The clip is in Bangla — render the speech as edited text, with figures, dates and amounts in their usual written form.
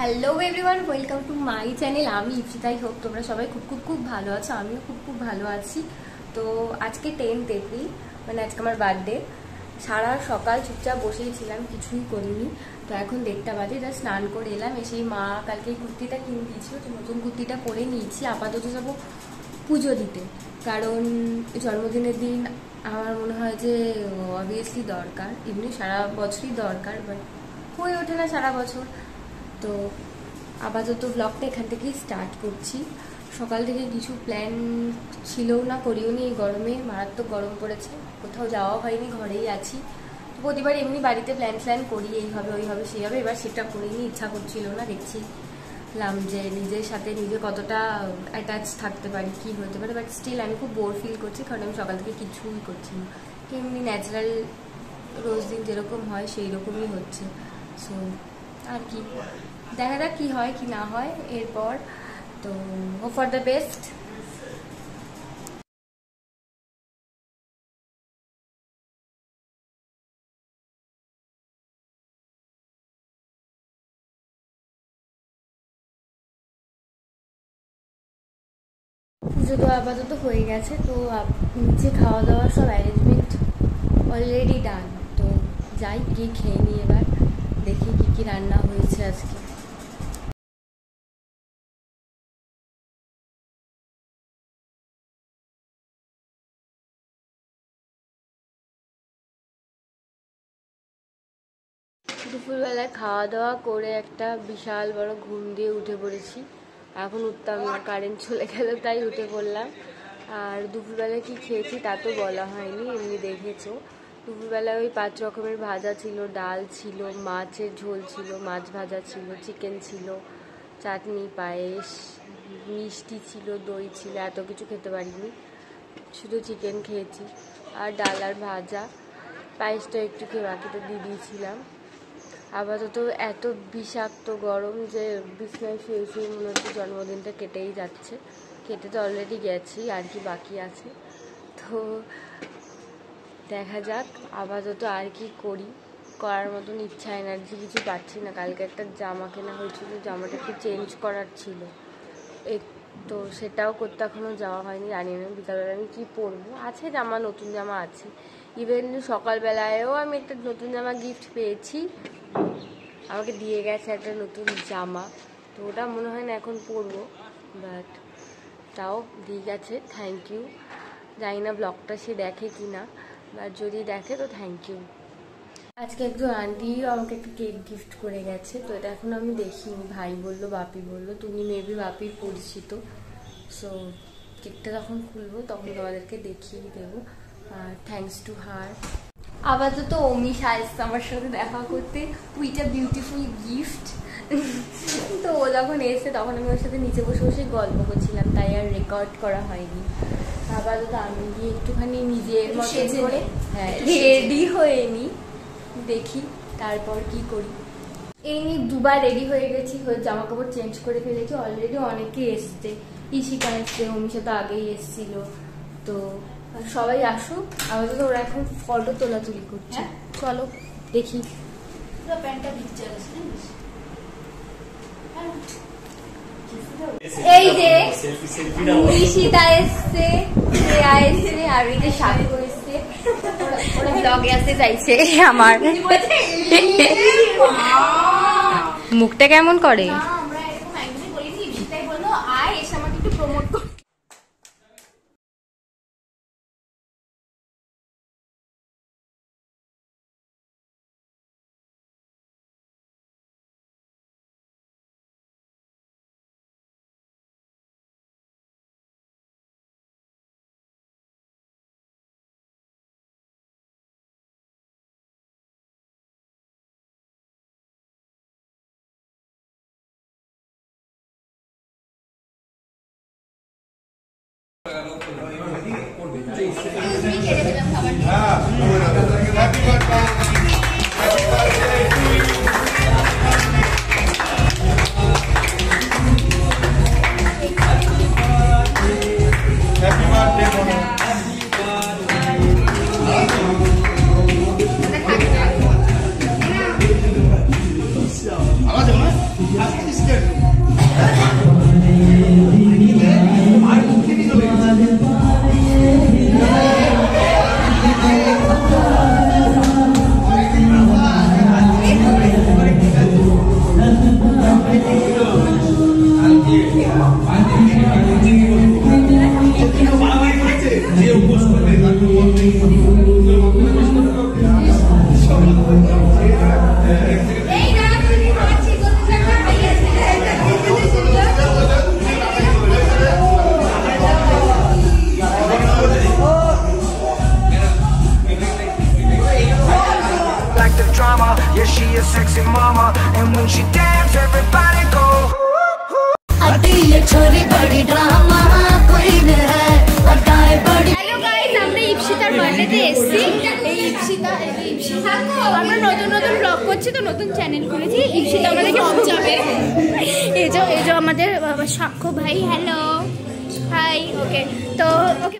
Hello everyone, welcome to my channel. আমি ইপসিতাই হোক তোমরা সবাই খুব ভালো আছো। আমিও খুব ভালো আছি। তো আজকে 10th এপ্রিল, মানে আজকে আমার বার্থডে। সারা সকাল চুপচাপ বসেই ছিলাম, কিছুই করিনি। তো এখন 1টা বাজে, যা স্নান করে এলাম। এসেই মা কালকে কুর্তিটা কিনে দিয়েছিল, তো নতুন কুর্তিটা পরে নিয়েছি। আপাতত যাবো পুজো দিতে, কারণ জন্মদিনের দিন আমার মনে হয় যে অবভিয়াসলি দরকার। এমনি সারা বছরই দরকার, বাট হয়ে ওঠে না সারা বছর। তো আপাতত ব্লগটা এখান থেকেই স্টার্ট করছি। সকাল থেকে কিছু প্ল্যান ছিলও না, করিও নি। এই গরমে মারাত্মক গরম পড়েছে, কোথাও যাওয়া হয়নি, ঘরেই আছি। তো প্রতিবার এমনি বাড়িতে প্ল্যান করি, এই হবে ওই হবে সেই হবে। এবার সেটা করিনি, ইচ্ছা করছিল না। দেখছিলাম যে নিজের সাথে নিজে কতটা অ্যাটাচ থাকতে পারি, কি হতে পারে। বাট স্টিল আমি খুব বোর ফিল করছি, কারণ আমি সকাল থেকে কিছুই করছি না। এমনি ন্যাচারাল রোজ দিন যেরকম হয় সেই রকমই হচ্ছে। সো আর কি, দেখা যাক কি হয় কি না হয় এরপর। তো হোপ ফর দ্য বেস্ট। পুজো তো আপাতত হয়ে গেছে, তো নিচে খাওয়া দাওয়ার সব অ্যারেঞ্জমেন্ট অলরেডি ডান। তো যাই, গিয়ে খেয়ে নিই। এবার দেখি কি রান্না হয়েছে আজকে। দুপুরবেলায় খাওয়া দাওয়া করে একটা বিশাল বড় ঘুম দিয়ে উঠে পড়েছি। এখন উঠতাম না, কারেন্ট চলে গেল, তাই উঠে পড়লাম। আর দুপুরবেলায় কি খেয়েছি তা তো বলা হয়নি, এমনি দেখেছো। দুপুরবেলায় ওই 5 রকমের ভাজা ছিল, ডাল ছিল, মাছের ঝোল ছিল, মাছ ভাজা ছিল, চিকেন ছিল, চাটনি, পায়েস, মিষ্টি ছিল, দই ছিল। এত কিছু খেতে পারিনি, শুধু চিকেন খেয়েছি। আর ডাল আর ভাজা, পায়েসটা একটু খেয়ে বাকিটা দিয়ে দিয়েছিলাম। আপাতত এত বিষাক্ত গরম যে বিছনায় শুয়ে মনে হচ্ছে জন্মদিনটা কেটেই যাচ্ছে। কেটে তো অলরেডি গেছি, আর কি বাকি আছে। তো দেখা যাক আপাতত আর কি করি। করার মতন ইচ্ছা এনার্জি কিছু পাচ্ছি না। কালকে একটা জামা কেনা হয়েছিল, জামাটা একটু চেঞ্জ করার ছিল, তো সেটাও করতে এখনও যাওয়া হয়নি। জানি না বিকালবেলা আমি কী পরবো। আছে জামা, নতুন জামা আছে। ইভেন সকালবেলায়ও আমি একটা নতুন জামা গিফট পেয়েছি, আমাকে দিয়ে গেছে একটা নতুন জামা। তো ওটা মনে হয় না এখন পরবো, বাট তাও দিয়ে গেছে, থ্যাংক ইউ। জানি না ব্লগটা সে দেখে কি না, বাট যদি দেখে তো থ্যাংক ইউ। আজকে একজন আন্টি আমাকে একটা কেক গিফট করে গেছে, তো এটা এখন আমি দেখিনি। ভাই বললো, বাপি বললো, তুমি মেবি বাপির পরিচিত। সো কেকটা যখন খুলবো তখন তোমাদেরকে দেখিয়ে দেবো। আর থ্যাংকস টু হার। আপাতত অমিশা এসছে আমার সাথে দেখা করতে, উইটা বিউটিফুল গিফট। তো ও যখন এসছে তখন আমি ওর সাথে নিচে বসে গল্প করছিলাম, তাই আর রেকর্ড করা হয়নি। আপাতত আমি গিয়ে একটুখানি নিজের মতো করে রেডি হয়ে নিই, দেখি তারপর কি করি। এই নিয়ে দুবার রেডি হয়ে গেছি, জামা কাপড় চেঞ্জ করে ফেলেছি। অলরেডি অনেকে এসছে, ঈশিকা এসছে, অমিশা তো আগেই এসছিল। তো সবাই আসুক, আপাতত ওরা এখন ফটো তোলাতুলি করছে। চলো দেখি। এই যে ঈশিতা এসছে, আর এই যে সাগর এসছে, ওরা ব্লগে আসতে চাইছে। আমার মুখটা কেমন করে? আমার সাক্ষ্য ভাই, হ্যালো হাই। ওকে তো ওকে